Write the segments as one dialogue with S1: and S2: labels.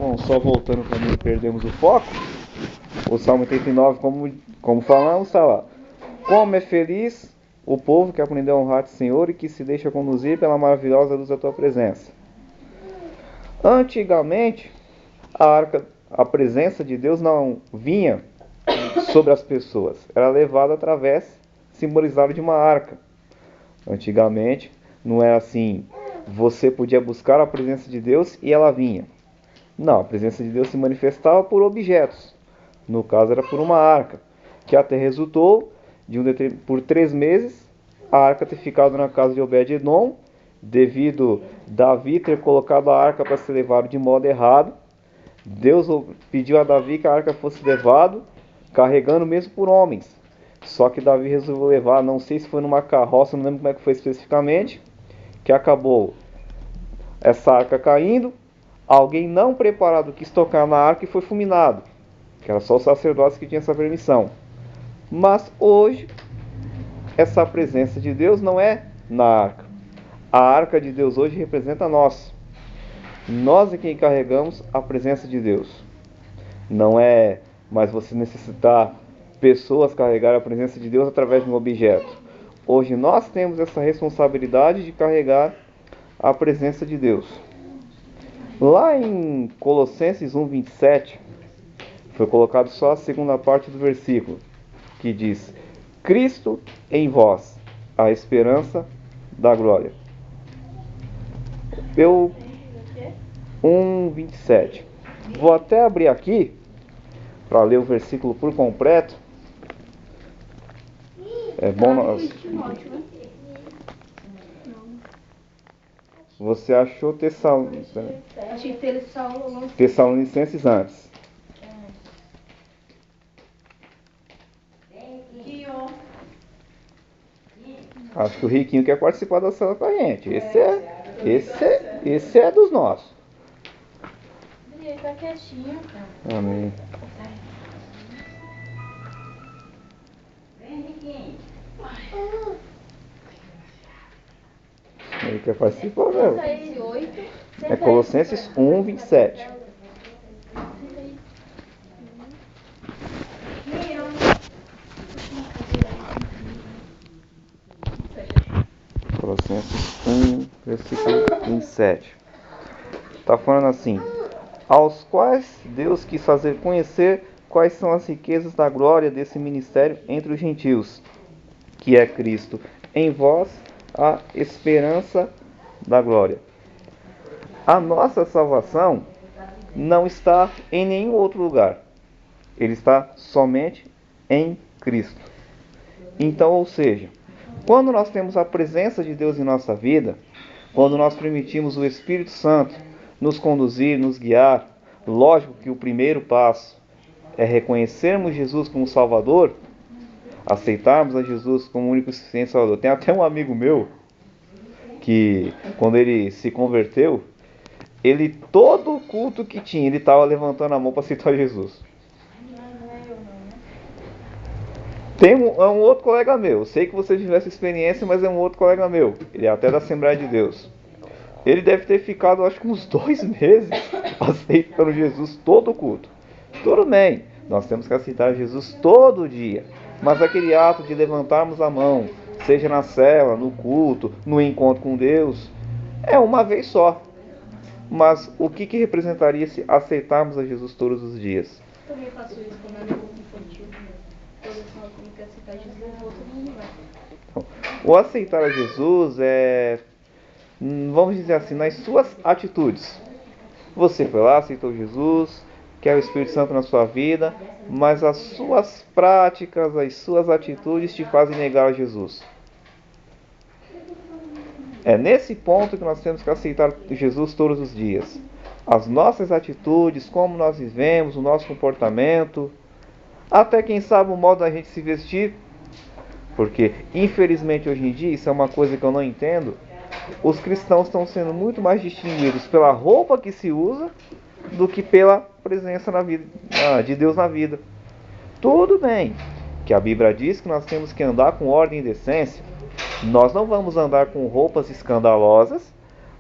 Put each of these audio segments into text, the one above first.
S1: Bom, só voltando para não perdermos o foco, o Salmo 89, como falamos, está lá. Como é feliz o povo que aprendeu a honrar-te, Senhor, e que se deixa conduzir pela maravilhosa luz da tua presença. Antigamente, a presença de Deus não vinha sobre as pessoas, era levada através, simbolizada de uma arca. Antigamente, não era assim, você podia buscar a presença de Deus e ela vinha. Não, a presença de Deus se manifestava por objetos. No caso, era por uma arca, que até resultou por 3 meses a arca ter ficado na casa de Obed-Edom, devido Davi ter colocado a arca para ser levada de modo errado. Deus pediu a Davi que a arca fosse levada, carregando mesmo por homens. Só que Davi resolveu levar, não sei se foi numa carroça, não lembro como é que foi especificamente, que acabou essa arca caindo. Alguém não preparado quis tocar na arca e foi fulminado, que era só os sacerdotes que tinham essa permissão. Mas hoje, essa presença de Deus não é na arca. A arca de Deus hoje representa nós. Nós é quem carregamos a presença de Deus. Não é mais você necessitar pessoas carregar a presença de Deus através de um objeto. Hoje nós temos essa responsabilidade de carregar a presença de Deus. Lá em Colossenses 1:27, foi colocado só a segunda parte do versículo, que diz: Cristo em vós, a esperança da glória. 1:27. Vou até abrir aqui para ler o versículo por completo. É bom nós... Você achou Tessalonicenses antes. Acho que o Riquinho quer participar da sala com a gente. Esse é dos nossos.
S2: Ele tá quietinho.
S1: Amém.
S2: Vem, Riquinho.
S1: Ele quer participar, meu. É Colossenses 1:27. Colossenses 1, versículo 27. Está falando assim: aos quais Deus quis fazer conhecer quais são as riquezas da glória desse ministério entre os gentios, que é Cristo em vós, a esperança da glória. A nossa salvação não está em nenhum outro lugar. Ele está somente em Cristo. Então, ou seja, quando nós temos a presença de Deus em nossa vida, quando nós permitimos o Espírito Santo nos conduzir, nos guiar, lógico que o primeiro passo é reconhecermos Jesus como Salvador, aceitarmos a Jesus como único e suficiente Salvador. Tem até um amigo meu que, quando ele se converteu, todo o culto que tinha, ele estava levantando a mão para aceitar Jesus. É um outro colega meu, eu sei que você viveu essa experiência, mas é um outro colega meu, ele é até da Assembleia de Deus. Ele deve ter ficado, acho que uns 2 meses aceitando Jesus todo o culto. Tudo bem, nós temos que aceitar Jesus todo dia, mas aquele ato de levantarmos a mão, seja na cela, no culto, no encontro com Deus, é uma vez só. Mas o que representaria se aceitarmos a Jesus todos os dias?
S2: Eu também faço isso quando é no grupo infantil. Toda semana como que aceitar Jesus, todo mundo vai.
S1: Então, o aceitar a Jesus é, vamos dizer assim, nas suas atitudes. Você foi lá, aceitou Jesus, quer o Espírito Santo na sua vida, mas as suas práticas, as suas atitudes te fazem negar a Jesus. É nesse ponto que nós temos que aceitar Jesus todos os dias. As nossas atitudes, como nós vivemos, o nosso comportamento, até quem sabe o modo da gente se vestir, porque infelizmente hoje em dia, isso é uma coisa que eu não entendo, os cristãos estão sendo muito mais distinguidos pela roupa que se usa do que pela presença na vida, de Deus na vida. Tudo bem que a Bíblia diz que nós temos que andar com ordem e decência. Nós não vamos andar com roupas escandalosas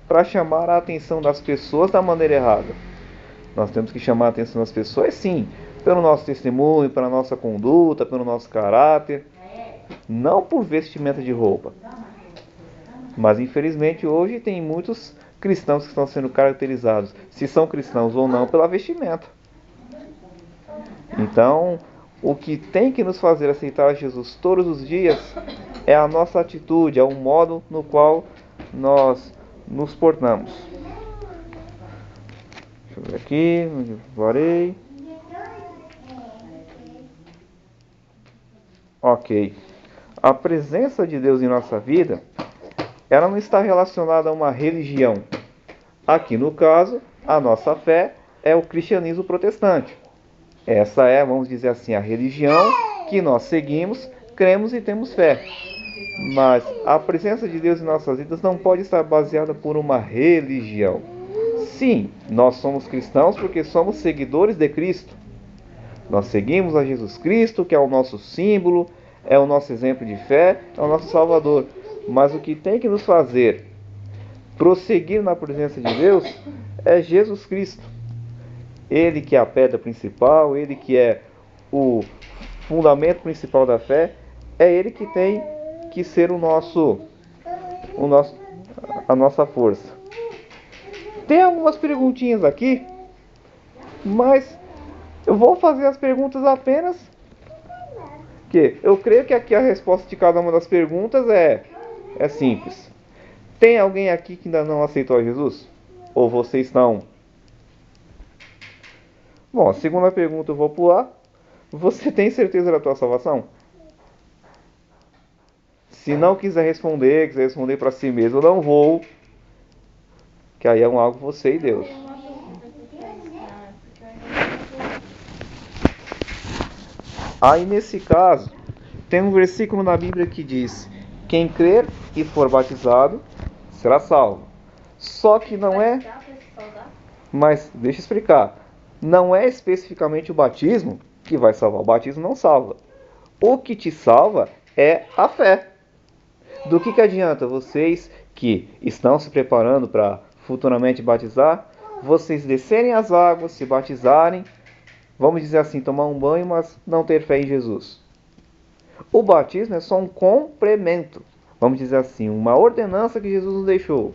S1: para chamar a atenção das pessoas da maneira errada. Nós temos que chamar a atenção das pessoas, sim, pelo nosso testemunho, pela nossa conduta, pelo nosso caráter, não por vestimenta de roupa. Mas infelizmente hoje tem muitos cristãos que estão sendo caracterizados, se são cristãos ou não, pela vestimenta. Então, o que tem que nos fazer aceitar Jesus todos os dias é a nossa atitude, é o modo no qual nós nos portamos. Deixa eu ver aqui, onde eu parei. Ok. A presença de Deus em nossa vida, ela não está relacionada a uma religião. Aqui no caso, a nossa fé é o cristianismo protestante. Essa é, vamos dizer assim, a religião que nós seguimos, cremos e temos fé. Mas a presença de Deus em nossas vidas não pode estar baseada por uma religião. Sim, nós somos cristãos porque somos seguidores de Cristo. Nós seguimos a Jesus Cristo, que é o nosso símbolo, é o nosso exemplo de fé, é o nosso Salvador. Mas o que tem que nos fazer prosseguir na presença de Deus é Jesus Cristo. Ele que é a pedra principal, Ele que é o fundamento principal da fé, é Ele que tem que ser a nossa força. Tem algumas perguntinhas aqui, mas eu vou fazer as perguntas apenas que eu creio que aqui a resposta de cada uma das perguntas é simples. Tem alguém aqui que ainda não aceitou a Jesus? Ou vocês estão... Bom, a segunda pergunta eu vou pular. Você tem certeza da tua salvação? Se não quiser responder para si mesmo, eu não vou. Que aí é algo você e Deus. Aí nesse caso, tem um versículo na Bíblia que diz: quem crer e for batizado será salvo. Só que não é... Mas deixa eu explicar. Não é especificamente o batismo que vai salvar. O batismo não salva. O que te salva é a fé. Do que adianta vocês que estão se preparando para futuramente batizar, vocês descerem as águas, se batizarem, vamos dizer assim, tomar um banho, mas não ter fé em Jesus? O batismo é só um complemento, vamos dizer assim, uma ordenança que Jesus nos deixou.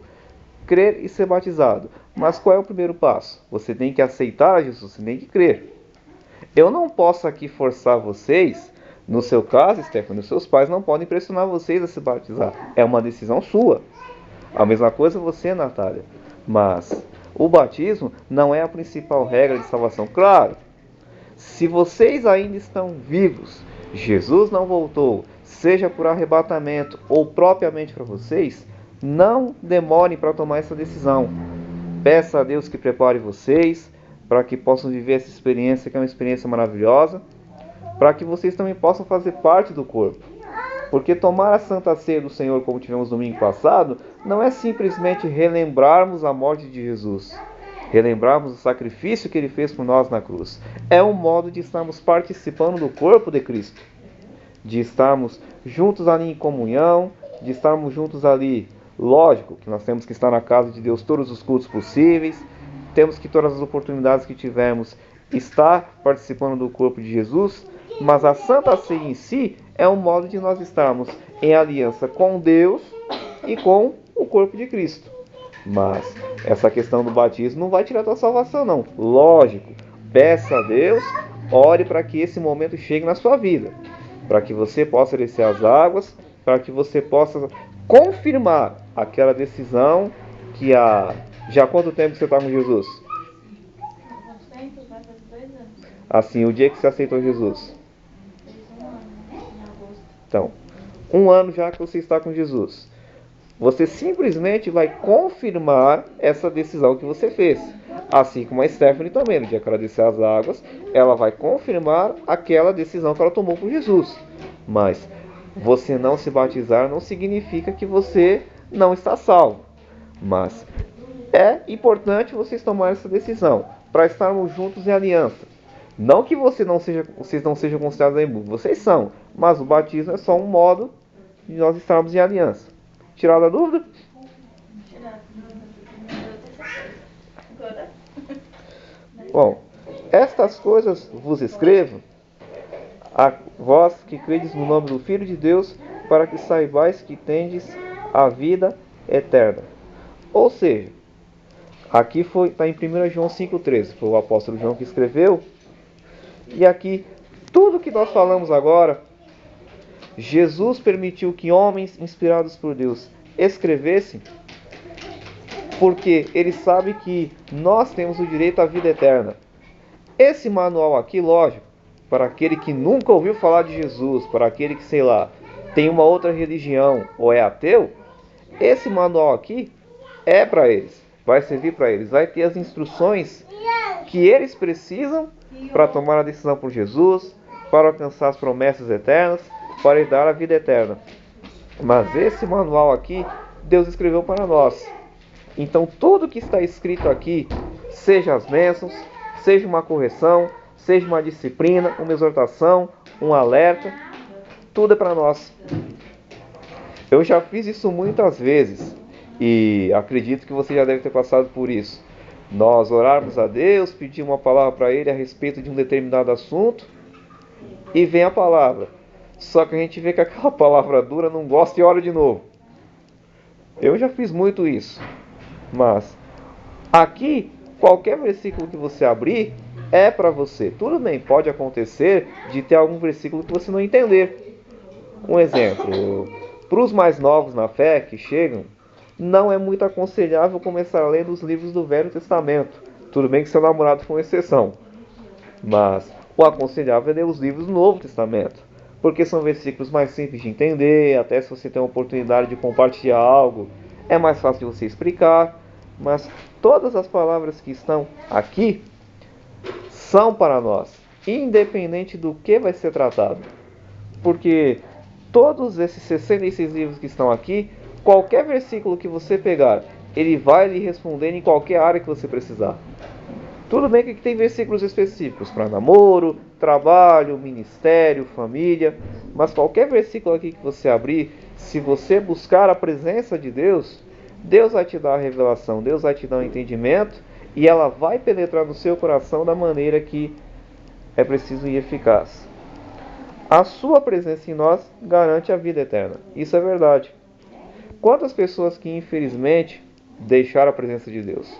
S1: Crer e ser batizado. Mas qual é o primeiro passo? Você tem que aceitar a Jesus, você tem que crer. Eu não posso aqui forçar vocês, no seu caso, Stephanie, os seus pais não podem pressionar vocês a se batizar. É uma decisão sua. A mesma coisa você, Natália. Mas o batismo não é a principal regra de salvação. Claro, se vocês ainda estão vivos, Jesus não voltou, seja por arrebatamento ou propriamente para vocês, não demorem para tomar essa decisão. Peça a Deus que prepare vocês para que possam viver essa experiência, que é uma experiência maravilhosa, para que vocês também possam fazer parte do corpo. Porque tomar a Santa Ceia do Senhor, como tivemos no domingo passado, não é simplesmente relembrarmos a morte de Jesus, relembrarmos o sacrifício que Ele fez por nós na cruz. É um modo de estarmos participando do corpo de Cristo, de estarmos juntos ali em comunhão, de estarmos juntos ali. Lógico que nós temos que estar na casa de Deus todos os cultos possíveis, temos que todas as oportunidades que tivermos estar participando do corpo de Jesus, mas a Santa Ceia em si é um modo de nós estarmos em aliança com Deus e com o corpo de Cristo. Mas essa questão do batismo não vai tirar a tua salvação, não. Lógico, peça a Deus, ore para que esse momento chegue na sua vida, para que você possa descer as águas, para que você possa confirmar aquela decisão que já há quanto tempo você está com Jesus? Assim, o dia que você aceitou Jesus. Então, 1 ano já que você está com Jesus. Você simplesmente vai confirmar essa decisão que você fez. Assim como a Stephanie também, no dia que ela descer as águas, ela vai confirmar aquela decisão que ela tomou com Jesus. Mas você não se batizar não significa que você não está salvo. Mas é importante vocês tomarem essa decisão para estarmos juntos em aliança. Não que vocês não sejam considerados imbues, vocês são. Mas o batismo é só um modo de nós estarmos em aliança. Tirada a dúvida? Bom, estas coisas vos escrevo, a vós que credes no nome do Filho de Deus, para que saibais que tendes a vida eterna. Ou seja, aqui está em 1 João 5,13, foi o apóstolo João que escreveu. E aqui, tudo que nós falamos agora, Jesus permitiu que homens inspirados por Deus escrevessem, porque ele sabe que nós temos o direito à vida eterna. Esse manual aqui, lógico, para aquele que nunca ouviu falar de Jesus, para aquele que, sei lá, tem uma outra religião ou é ateu, esse manual aqui é para eles, vai servir para eles, vai ter as instruções que eles precisam para tomar a decisão por Jesus, para alcançar as promessas eternas, para lhe dar a vida eterna. Mas esse manual aqui, Deus escreveu para nós. Então tudo que está escrito aqui, seja as bênçãos, seja uma correção, seja uma disciplina, uma exortação, um alerta, tudo é para nós. Eu já fiz isso muitas vezes e acredito que você já deve ter passado por isso. Nós orarmos a Deus, pedir uma palavra para Ele a respeito de um determinado assunto e vem a palavra. Só que a gente vê que aquela palavra dura, não gosta e ora de novo. Eu já fiz muito isso. Mas aqui, qualquer versículo que você abrir é para você. Tudo bem, pode acontecer de ter algum versículo que você não entender. Um exemplo, para os mais novos na fé que chegam, não é muito aconselhável começar a ler os livros do Velho Testamento. Tudo bem que seu namorado foi uma exceção. Mas o aconselhável é ler os livros do Novo Testamento. Porque são versículos mais simples de entender, até se você tem a oportunidade de compartilhar algo, é mais fácil de você explicar. Mas todas as palavras que estão aqui são para nós, independente do que vai ser tratado. Porque todos esses 66 livros que estão aqui, qualquer versículo que você pegar, ele vai lhe responder em qualquer área que você precisar. Tudo bem que tem versículos específicos para namoro, trabalho, ministério, família, mas qualquer versículo aqui que você abrir, se você buscar a presença de Deus, Deus vai te dar a revelação, Deus vai te dar o entendimento e ela vai penetrar no seu coração da maneira que é preciso e eficaz. A sua presença em nós garante a vida eterna. Isso é verdade. Quantas pessoas que infelizmente deixaram a presença de Deus?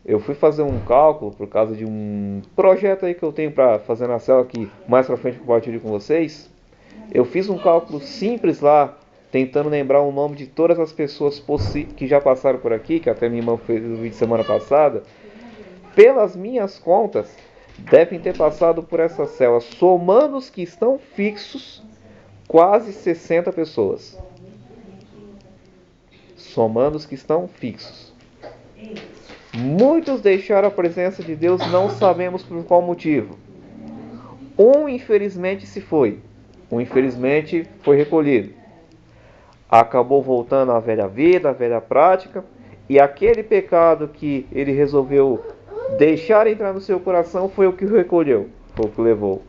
S1: Eu fui fazer um cálculo por causa de um projeto aí que eu tenho para fazer na célula que mais para frente compartilho com vocês. Eu fiz um cálculo simples lá, tentando lembrar o nome de todas as pessoas que já passaram por aqui, que até minha irmã fez o vídeo semana passada. Pelas minhas contas, devem ter passado por essa célula, somando os que estão fixos, quase 60 pessoas. Somando os que estão fixos. Muitos deixaram a presença de Deus, não sabemos por qual motivo. Um, infelizmente, se foi. Um, infelizmente, foi recolhido. Acabou voltando à velha vida, à velha prática. E aquele pecado que ele resolveu deixar entrar no seu coração foi o que o recolheu, foi o que o levou.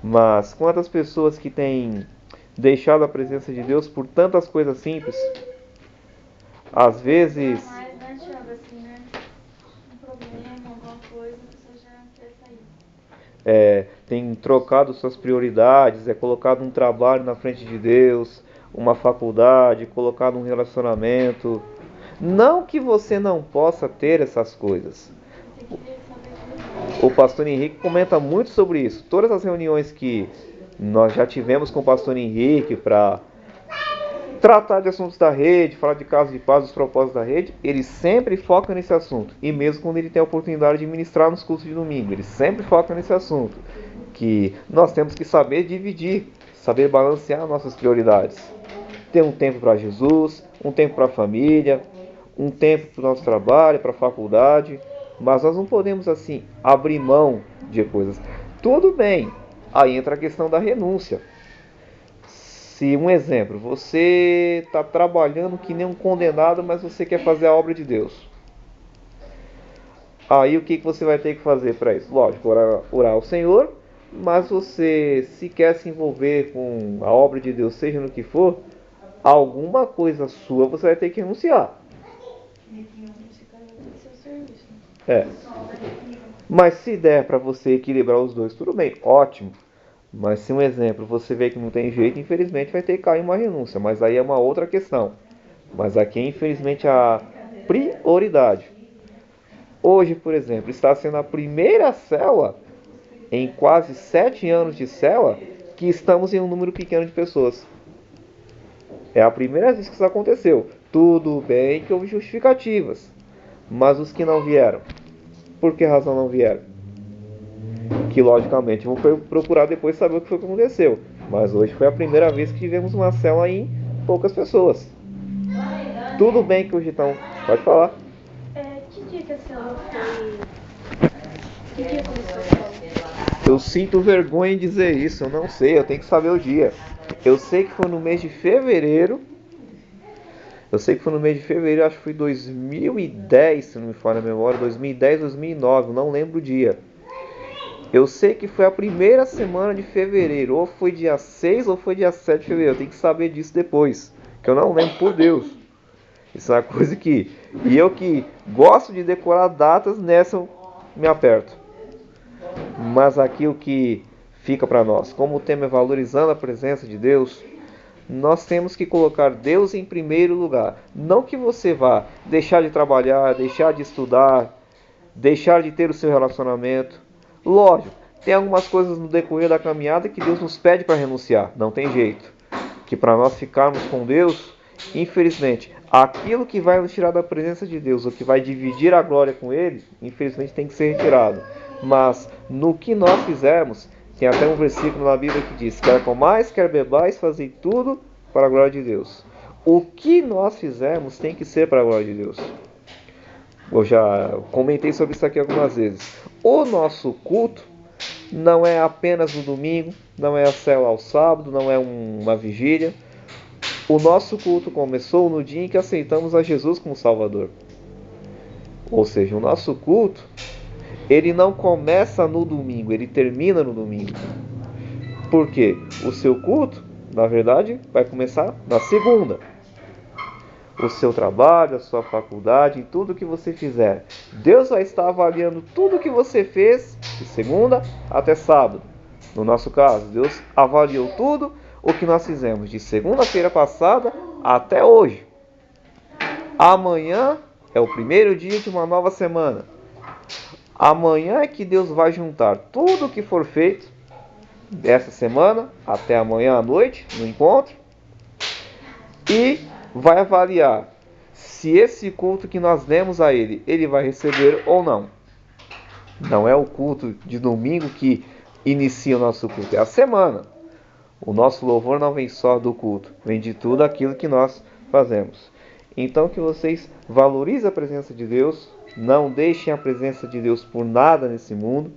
S1: Mas quantas pessoas que têm deixado a presença de Deus por tantas coisas simples, às vezes tem trocado suas prioridades, colocado um trabalho na frente de Deus, uma faculdade, colocado um relacionamento. Não que você não possa ter essas coisas. O pastor Henrique comenta muito sobre isso. Todas as reuniões que nós já tivemos com o pastor Henrique para tratar de assuntos da rede, falar de casos de paz, dos propósitos da rede, ele sempre foca nesse assunto. E mesmo quando ele tem a oportunidade de ministrar nos cultos de domingo, ele sempre foca nesse assunto. Que nós temos que saber dividir, saber balancear nossas prioridades. Ter um tempo para Jesus, um tempo para a família, um tempo para o nosso trabalho, para a faculdade. Mas nós não podemos assim abrir mão de coisas. Tudo bem, aí entra a questão da renúncia. Se, um exemplo, você está trabalhando que nem um condenado, mas você quer fazer a obra de Deus. Aí o que você vai ter que fazer para isso? Lógico, orar ao Senhor, mas você, se quer se envolver com a obra de Deus, seja no que for, alguma coisa sua você vai ter que renunciar. É. Mas se der para você equilibrar os dois, tudo bem, ótimo. Mas se um exemplo você vê que não tem jeito, infelizmente vai ter que cair uma renúncia. Mas aí é uma outra questão. Mas aqui, infelizmente, a prioridade. Hoje, por exemplo, está sendo a primeira célula em quase 7 anos de célula que estamos em um número pequeno de pessoas. É a primeira vez que isso aconteceu. Tudo bem que houve justificativas. Mas os que não vieram, por que razão não vieram? Que logicamente vou procurar depois saber o que foi que aconteceu. Mas hoje foi a primeira vez que tivemos uma célula em poucas pessoas. Tudo bem que hoje estão... Pode falar.
S2: Que dia que a célula foi? Que dia começou a célula?
S1: Eu sinto vergonha em dizer isso, eu não sei, eu tenho que saber o dia. Eu sei que foi no mês de fevereiro. Acho que foi 2010, se não me falha a memória, 2010, 2009, não lembro o dia. Eu sei que foi a primeira semana de fevereiro, ou foi dia 6 ou foi dia 7 de fevereiro. Eu tenho que saber disso depois, que eu não lembro, por Deus. Isso é uma coisa que... E eu que gosto de decorar datas, nessa eu me aperto. Mas aqui o que fica para nós, como o tema é valorizando a presença de Deus, nós temos que colocar Deus em primeiro lugar. Não que você vá deixar de trabalhar, deixar de estudar, deixar de ter o seu relacionamento. Lógico, tem algumas coisas no decorrer da caminhada que Deus nos pede para renunciar. Não tem jeito. Que para nós ficarmos com Deus, infelizmente, aquilo que vai nos tirar da presença de Deus, ou que vai dividir a glória com Ele, infelizmente tem que ser retirado. Mas no que nós fizermos, tem até um versículo na Bíblia que diz: quer comais, quer bebais, fazei tudo para a glória de Deus. O que nós fizermos tem que ser para a glória de Deus. Eu já comentei sobre isso aqui algumas vezes. O nosso culto não é apenas no domingo, não é a célula ao sábado, não é uma vigília. O nosso culto começou no dia em que aceitamos a Jesus como Salvador. Ou seja, o nosso culto, ele não começa no domingo, ele termina no domingo. Por quê? O seu culto, na verdade, vai começar na segunda. O seu trabalho, a sua faculdade, em tudo que você fizer, Deus vai estar avaliando tudo que você fez de segunda até sábado. No nosso caso, Deus avaliou tudo o que nós fizemos de segunda-feira passada até hoje. Amanhã é o primeiro dia de uma nova semana. Amanhã é que Deus vai juntar tudo o que for feito dessa semana até amanhã à noite, no encontro, e vai avaliar se esse culto que nós demos a Ele, Ele vai receber ou não. Não é o culto de domingo que inicia o nosso culto, é a semana. O nosso louvor não vem só do culto, vem de tudo aquilo que nós fazemos. Então que vocês valorizem a presença de Deus, não deixem a presença de Deus por nada nesse mundo.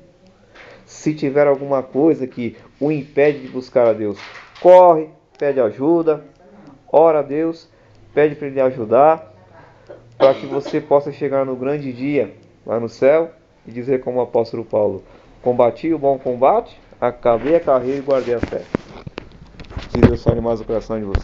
S1: Se tiver alguma coisa que o impede de buscar a Deus, corre, pede ajuda, ora a Deus, pede para Ele ajudar, para que você possa chegar no grande dia lá no céu e dizer como o apóstolo Paulo: combati o bom combate, acabei a carreira e guardei a fé. Que Deus fale mais o coração de vocês.